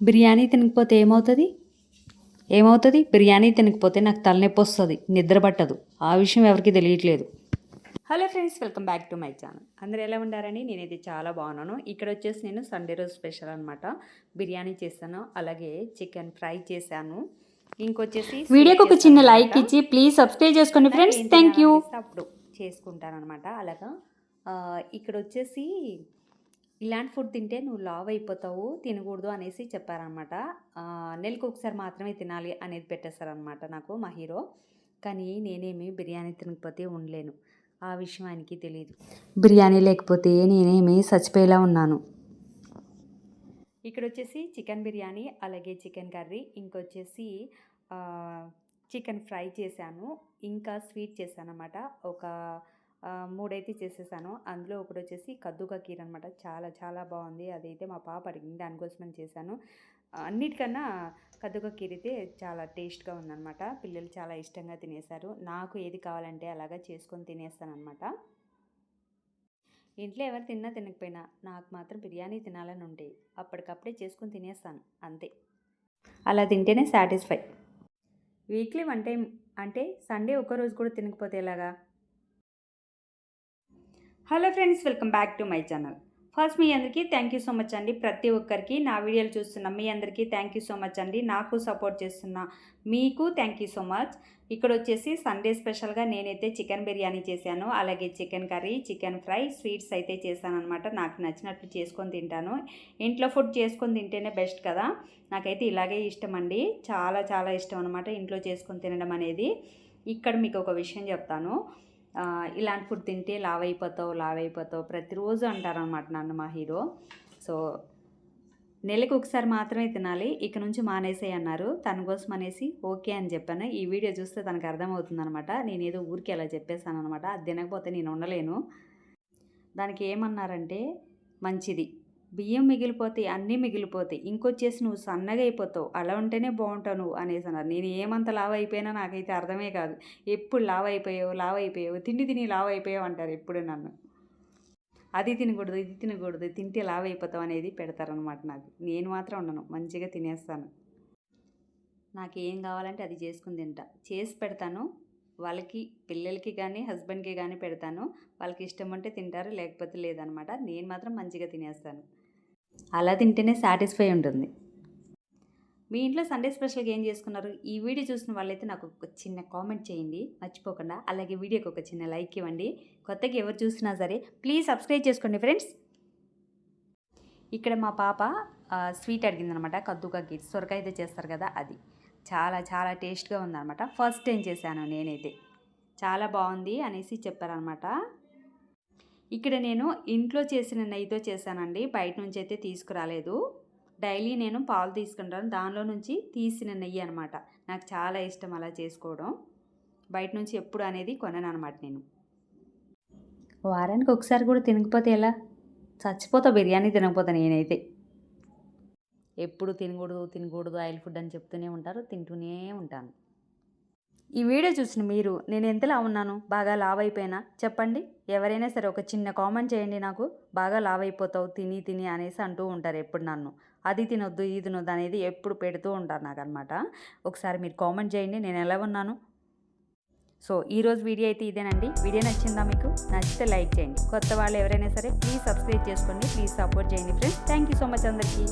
బిర్యానీ తినకపోతే ఏమవుతుంది? ఏమవుతుంది? బిర్యానీ తినకపోతే నాకు తలనొప్పి వస్తుంది, నిద్ర పట్టదు. ఆ విషయం ఎవరికి తెలియట్లేదు. Hello friends, welcome back to my channel. అందరూ ఎలా ఉండారని? నేనైతే చాలా బాగున్నాను. ఇక్కడ వచ్చేసి నేను సండే రోజు స్పెషల్ అనమాట బిర్యానీ చేశాను, అలాగే చికెన్ ఫ్రై చేశాను. ఇంకొచ్చేసి వీడియోకి ఒక చిన్న లైక్ ఇచ్చి ప్లీజ్ సబ్స్క్రైబ్ చేసుకోండి ఫ్రెండ్స్. Thank you. అప్పుడు చేసుకుంటాను అనమాట. అలాగా ఇక్కడ వచ్చేసి ఇలాంటి ఫుడ్ తింటే నువ్వు లావ్ అయిపోతావు, తినకూడదు అనేసి చెప్పారనమాట. నెలకు ఒకసారి మాత్రమే తినాలి అనేది పెట్టేస్తారనమాట నాకు మా హీరో. కానీ నేనేమి బిర్యానీ తినకపోతే ఉండలేను. ఆ విషయం ఆయనకి తెలియదు. బిర్యానీ లేకపోతే నేనేమి చచ్చిపోయేలా ఉన్నాను. ఇక్కడ వచ్చేసి చికెన్ బిర్యానీ, అలాగే చికెన్ కర్రీ, ఇంకొచ్చేసి చికెన్ ఫ్రై చేశాను, ఇంకా స్వీట్ చేశాను అనమాట. ఒక 3 అయితే చేసేసాను. అందులో ఒకటి వచ్చేసి కద్దుకా కీర్ అనమాట. చాలా చాలా బాగుంది. అదైతే మా పాప అడిగింది, దానికోసమని చేశాను. అన్నిటికన్నా కద్దుకా కీర్ అయితే చాలా టేస్ట్గా ఉందన్నమాట. పిల్లలు చాలా ఇష్టంగా తినేశారు. నాకు ఏది కావాలంటే అలాగా చేసుకొని తినేస్తాను అనమాట. ఇంట్లో ఎవరు తిన్నా తినకపోయినా నాకు మాత్రం బిర్యానీ తినాలని ఉంటే అప్పటికప్పుడే చేసుకొని తినేస్తాను, అంతే. అలా తింటేనే సాటిస్ఫై. వీక్లీ 1 టైం అంటే సండే ఒక్కరోజు కూడా తినకపోతే ఎలాగా? Hello friends, welcome back to my channel. First మీ అందరికీ థ్యాంక్ యూ సో మచ్ అండి. ప్రతి ఒక్కరికి నా వీడియోలు చూస్తున్న మీ అందరికీ థ్యాంక్ యూ సో మచ్ అండి. నాకు సపోర్ట్ చేస్తున్న మీకు థ్యాంక్ యూ సో మచ్. ఇక్కడ వచ్చేసి సండే స్పెషల్గా నేనైతే చికెన్ బిర్యానీ చేశాను, అలాగే chicken curry, chicken fry, sweets అయితే చేశాను అనమాట. నాకు నచ్చినట్లు చేసుకొని తింటాను. ఇంట్లో ఫుడ్ చేసుకొని తింటేనే బెస్ట్ కదా. నాకైతే ఇలాగే ఇష్టం అండి, చాలా చాలా ఇష్టం అనమాట ఇంట్లో చేసుకొని తినడం అనేది. ఇక్కడ మీకు ఒక విషయం చెప్తాను. ఇలాంటి ఫుడ్ తింటే లావ్ అయిపోతావు ప్రతిరోజు అంటారనమాట నన్ను మా హీరో. సో నెలకు ఒకసారి మాత్రమే తినాలి, ఇక నుంచి మానేసే అన్నారు. తన కోసం అనేసి ఓకే అని చెప్పాను. ఈ వీడియో చూస్తే తనకు అర్థమవుతుందనమాట. నేను ఏదో ఊరికి అలా చెప్పేశాను అనమాట. అది తినకపోతే నేను ఉండలేను. దానికి ఏమన్నారంటే, మంచిది, బియ్యం మిగిలిపోతాయి, అన్నీ మిగిలిపోతాయి, ఇంకొచ్చేసి నువ్వు సన్నగా అయిపోతావు, అలా ఉంటేనే బాగుంటావు నువ్వు అనేసి అన్నారు. నేను ఏమంత లావ్ అయిపోయినా నాకైతే అర్థమే కాదు. ఎప్పుడు లావ్ అయిపోయావు, తిని లావ్ అయిపోయావు అంటారు ఎప్పుడు నన్ను. అది తినకూడదు, ఇది తినకూడదు, తింటే లావ్ అయిపోతావు అనేది పెడతారనమాట నాకు. నేను మాత్రం ఉండను, మంచిగా తినేస్తాను. నాకు ఏం కావాలంటే అది చేసుకుని తింటా, చేసి పెడతాను. వాళ్ళకి, పిల్లలకి కానీ హస్బెండ్కి కానీ పెడతాను. వాళ్ళకి ఇష్టం అంటే తింటారు, లేకపోతే లేదనమాట. నేను మాత్రం మంచిగా తినేస్తాను. అలా తింటేనే సాటిస్ఫై ఉంటుంది. మీ ఇంట్లో సండే స్పెషల్గా ఏం చేసుకున్నారు? ఈ వీడియో చూసిన వాళ్ళైతే నాకు ఒక చిన్న కామెంట్ చేయండి మర్చిపోకుండా. అలాగే వీడియోకి ఒక చిన్న లైక్ ఇవ్వండి. కొత్తగా ఎవరు చూసినా సరే ప్లీజ్ సబ్స్క్రైబ్ చేసుకోండి ఫ్రెండ్స్. ఇక్కడ మా పాప స్వీట్ అడిగిందనమాట, కద్దుకా కీర్, సొరకాయ అయితే చేస్తారు కదా అది. చాలా చాలా టేస్ట్గా ఉందన్నమాట. ఫస్ట్ టైం చేశాను నేనైతే, చాలా బాగుంది అనేసి చెప్పారనమాట. ఇక్కడ నేను ఇంట్లో చేసిన నెయ్యితో చేశానండి, బయట నుంచి అయితే తీసుకురాలేదు. డైలీ నేను పాలు తీసుకుంటాను, దానిలో నుంచి తీసిన నెయ్యి అనమాట. నాకు చాలా ఇష్టం అలా చేసుకోవడం. బయట నుంచి ఎప్పుడు అనేది కొనను అనమాట నేను. వారానికి ఒకసారి కూడా తినకపోతే ఎలా? చచ్చిపోతా బిర్యానీ తినకపోతా నేనైతే. ఎప్పుడు తినకూడదు ఆయిల్ ఫుడ్ అని చెప్తూనే ఉంటారు, తింటూనే ఉంటాను. ఈ వీడియో చూసిన మీరు నేను ఎంతలా ఉన్నాను, బాగా లావ్ అయిపోయినా చెప్పండి. ఎవరైనా సరే ఒక చిన్న కామెంట్ చేయండి. నాకు బాగా లావ్ అయిపోతావు తిని అనేసి అంటూ ఉంటారు ఎప్పుడు నన్ను. అది తినొద్దు, ఇది తినొద్దు అనేది ఎప్పుడు పెడుతూ ఉంటారు నాకు అనమాట. ఒకసారి మీరు కామెంట్ చేయండి నేను ఎలా ఉన్నాను. సో ఈరోజు వీడియో అయితే ఇదేనండి. వీడియో నచ్చిందా మీకు? నచ్చితే లైక్ చేయండి. కొత్త వాళ్ళు ఎవరైనా సరే ప్లీజ్ సబ్స్క్రైబ్ చేసుకోండి, ప్లీజ్ సపోర్ట్ చేయండి friends. Thank you so much అందరికీ.